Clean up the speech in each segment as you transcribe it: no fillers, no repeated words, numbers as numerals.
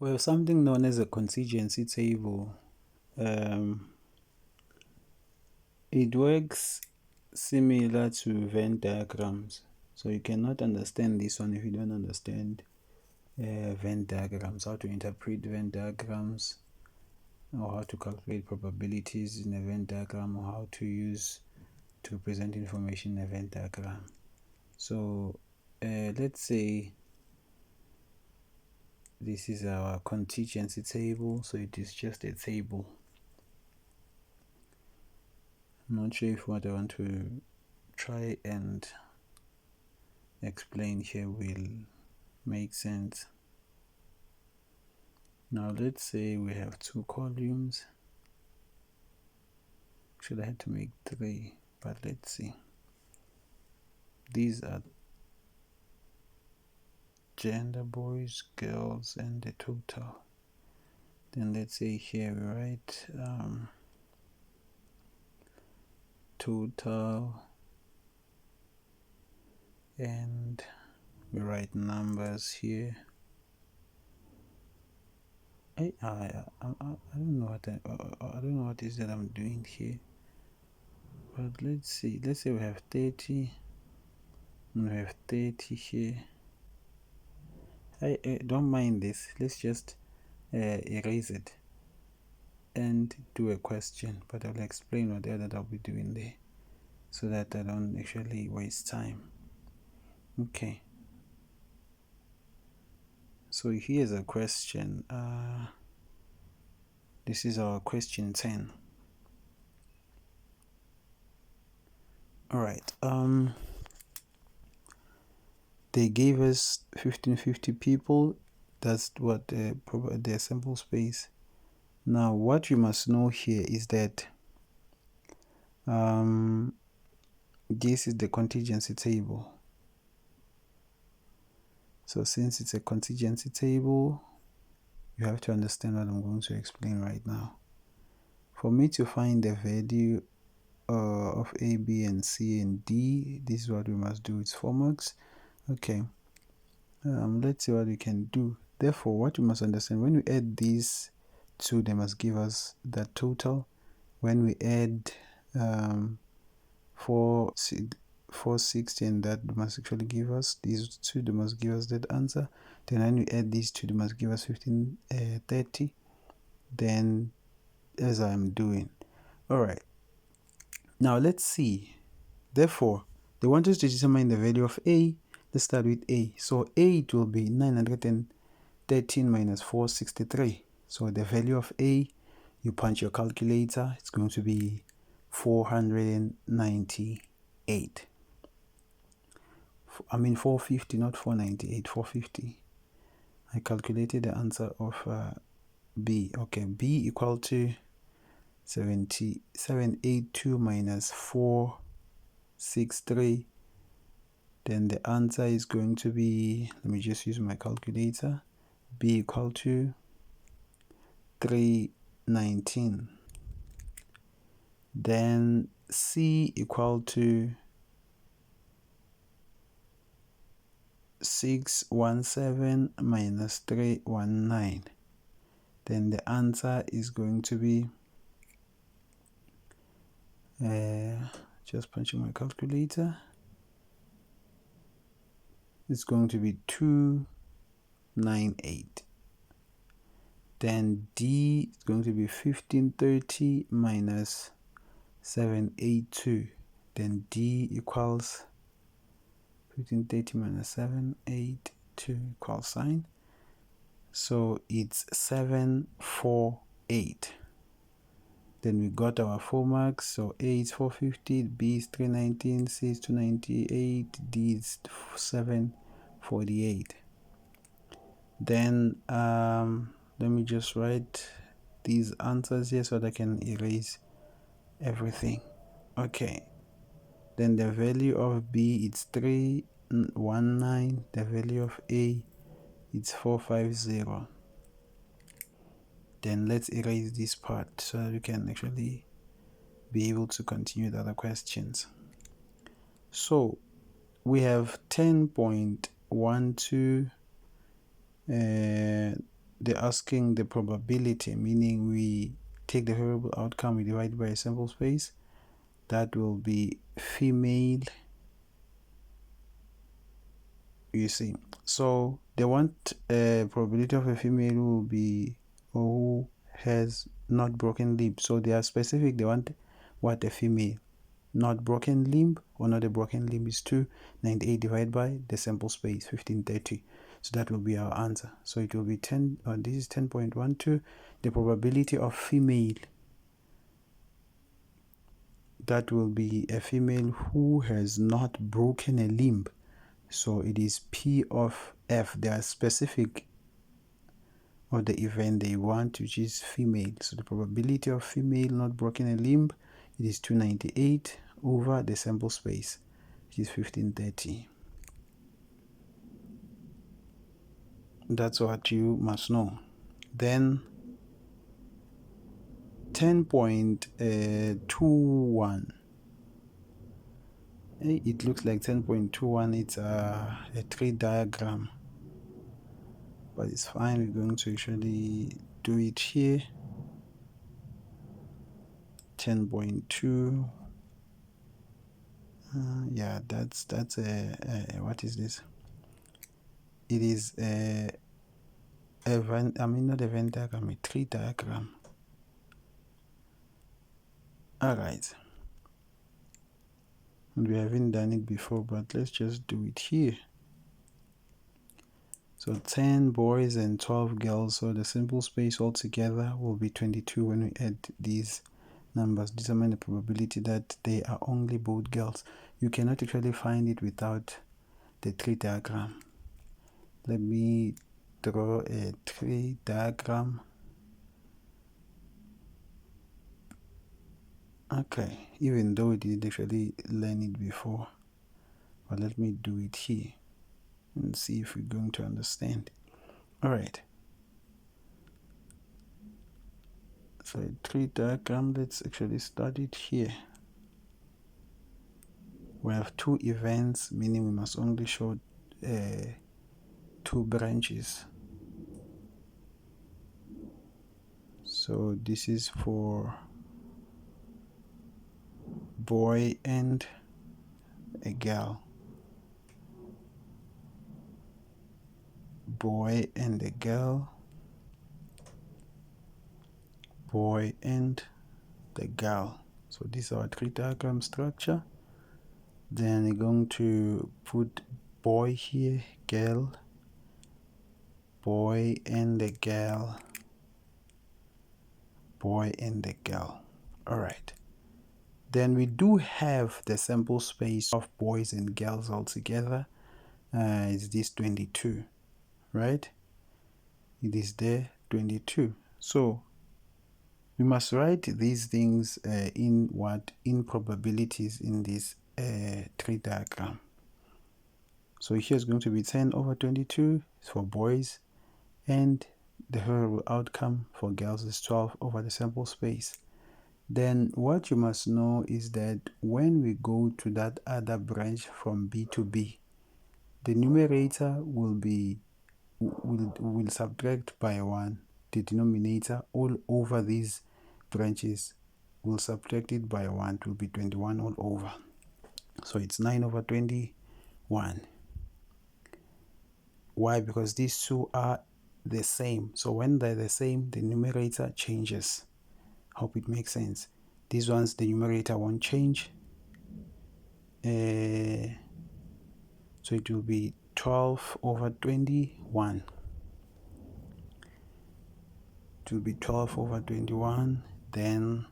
We have something known as a contingency table. It works similar to Venn diagrams. So you cannot understand this one if you don't understand Venn diagrams, how to interpret Venn diagrams, or how to calculate probabilities in a Venn diagram, or how to use to present information in a Venn diagram. So let's say this is our contingency table, so it is just a table. I'm not sure if what I want to try and explain here will make sense. Now let's say we have 2 columns. Should I have to make 3, but let's see. These are gender, boys, girls, and the total. Then let's say here we write total, and we write numbers here. I don't know what I don't know what is that I'm doing here, but let's see. Let's say we have 30, and we have 30 here. I don't mind this. Let's just erase it and do a question, but I'll explain what that I'll be doing there so that I don't actually waste time. Okay, so here's a question. This is our question 10. All right. They gave us 1550 people. That's what the sample space. Now what you must know here is that this is the contingency table. So since it's a contingency table, you have to understand what I'm going to explain right now. For me to find the value of A, B, and C, and D, this is what we must do. It's 4 marks. Okay. Let's see what we can do. Therefore, what you must understand, when we add these two, they must give us that total. When we add 460, and that must actually give us these two, they must give us that answer. Then when we add these two, they must give us 1530. Then as I'm doing. All right. Now let's see. Therefore, they want us to determine the value of A. Let's start with A. So A, it will be 913 minus 463. So the value of A, you punch your calculator, it's going to be 498. I mean 450, not 498, 450. I calculated the answer of B. Okay, B equal to 782 minus 463. Then the answer is going to be, let me just use my calculator, B equal to 319. Then C equal to 617 minus 319. Then the answer is going to be, just punching my calculator, it's going to be 298. Then D is going to be 1530 minus 782. Then D equals 1530 minus 782 equals sign. So it's 748. Then we got our 4 marks. So A is 450, B is 319, C is 298, D is 748. Then let me just write these answers here so that I can erase everything. Okay. Then the value of B is 319. The value of A is 450. Then let's erase this part so that we can actually be able to continue the other questions. So we have 10.12. they're asking the probability, meaning we take the variable outcome, we divide by a sample space. That will be female, you see. So they want a probability of a female who will be, or who has not broken limb. So they are specific. They want what a female, not broken limb, or not a broken limb, is 298 divided by the sample space 1530. So that will be our answer. So it will be 10, this is 10.12. The probability of female, that will be a female who has not broken a limb. So it is P of F. They are specific of the event they want, which is female. So the probability of female not broken a limb, it is 298 over the sample space, which is 1530. That's what you must know. Then 10.21. It looks like 10.21. It's a tree diagram, but it's fine. We're going to actually do it here. 10.2. Yeah, that's what is this? It is a Venn, not a Venn diagram, a tree diagram. All right. And we haven't done it before, but let's just do it here. So 10 boys and 12 girls. So the simple space altogether will be 22 when we add these numbers. Determine the probability that they are only both girls. You cannot actually find it without the tree diagram. Let me draw a tree diagram. Okay, even though we didn't actually learn it before, but let me do it here and see if we're going to understand. All right. So a tree diagram, let's actually start it here. We have two events, meaning we must only show two branches. So this is for boy and a girl. Boy and a girl. Boy and the girl. So this is our tree diagram structure. Then we're going to put boy here, girl, boy and the girl, boy and the girl. All right. Then we do have the sample space of boys and girls all together. Is this 22, right? It is there 22. So we must write these things in probabilities in this tree diagram. So here is going to be 10 over 22 is for boys, and the variable outcome for girls is 12 over the sample space. Then what you must know is that when we go to that other branch from B to B, the numerator will subtract by 1. The denominator all over these branches will subtract it by 1. It will be 21 all over. So it's 9 over 21. Why? Because these two are the same. So when they're the same, the numerator changes. Hope it makes sense. These ones, the numerator won't change. So it will be 12 over 21. It will be 12 over 21. Then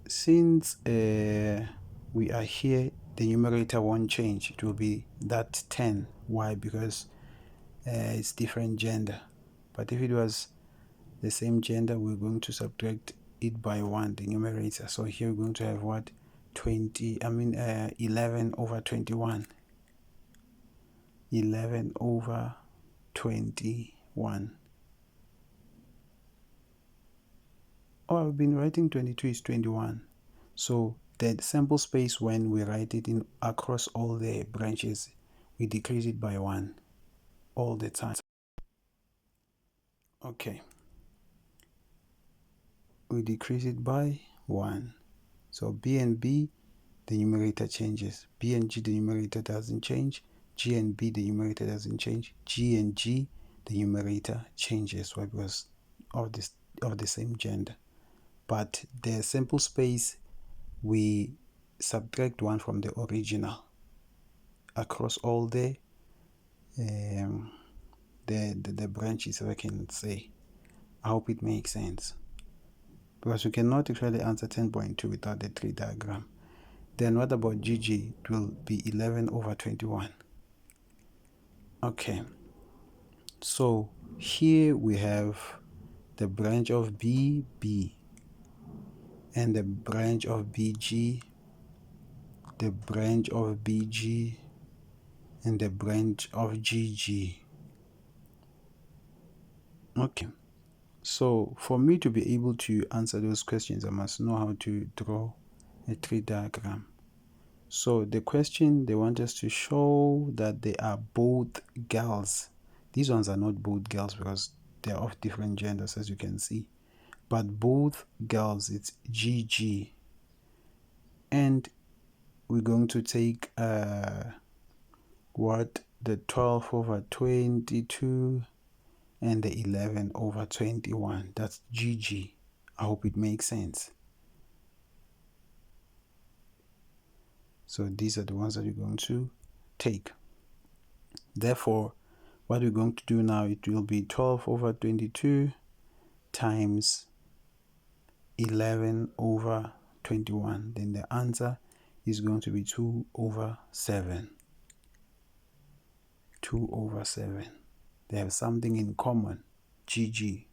since we are here, the numerator won't change. It will be that 10. Why? Because it's different gender. But if it was the same gender, we're going to subtract it by 1, the numerator. So here we're going to have what? 11 over 21. 11 over 21. Oh, I've been writing 22 is 21. So the sample space, when we write it in across all the branches, we decrease it by 1 all the time. Okay, we decrease it by 1. So b and b, the numerator changes. B and g, the numerator doesn't change. G and b, the numerator doesn't change. G and g, the numerator changes. Why? Because of the same gender. But the sample space, we subtract 1 from the original across all the branches, if I can say. I hope it makes sense, because we cannot actually answer 10.2 without the tree diagram. Then what about GG? It will be 11 over 21. Okay, so here we have the branch of BB and the branch of BG, the branch of BG, and the branch of GG. Okay, so for me to be able to answer those questions, I must know how to draw a tree diagram. So the question, they want us to show that they are both girls. These ones are not both girls because they are of different genders, as you can see. But both girls, it's GG. And we're going to take the 12 over 22 and the 11 over 21. That's GG. I hope it makes sense. So these are the ones that we're going to take. Therefore, what we're going to do now, it will be 12 over 22 times 11 over 21. Then the answer is going to be 2 over 7. 2 over 7. They have something in common. GG.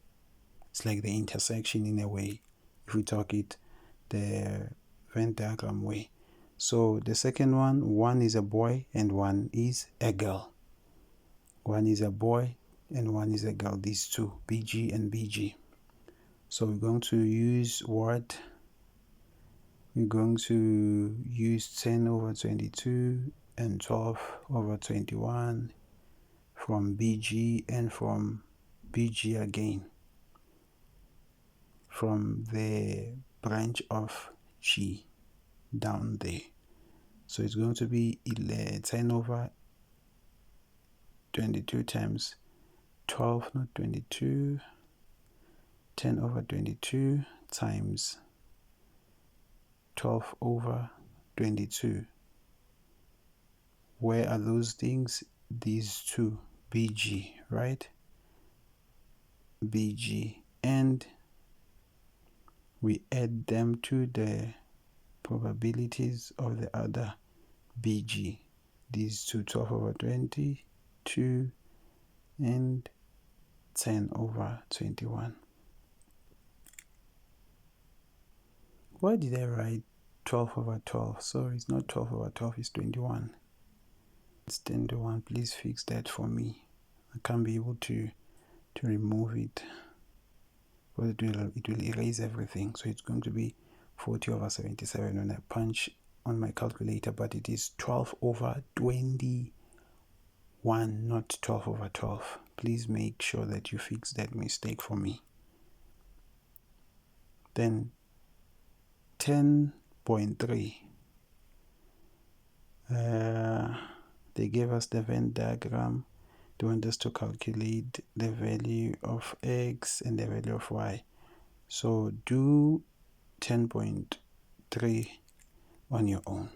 It's like the intersection in a way, if we talk it the Venn diagram way. So the second one is a boy and 1 is a girl. 1 is a boy and 1 is a girl. These two, BG and BG. So we're going to use what? We're going to use 10 over 22 and 12 over 21 from BG and from BG again, from the branch of G down there. So it's going to be 10 over 22 times 12, not 22, 10 over 22 times 12 over 22. Where are those things? These two, BG, right? BG, and we add them to the probabilities of the other BG. These two, 12 over 22 and 10 over 21. Why did I write 12 over 12? Sorry, it's not 12 over 12, it's 21. It's 10 to 1. Please fix that for me. I can't be able to remove it, but it will erase everything. So it's going to be 40 over 77 when I punch on my calculator, but it is 12 over 21, not 12 over 12. Please make sure that you fix that mistake for me. Then 10.3. They gave us the Venn diagram. They want us to calculate the value of x and the value of y. So do 10.3 on your own.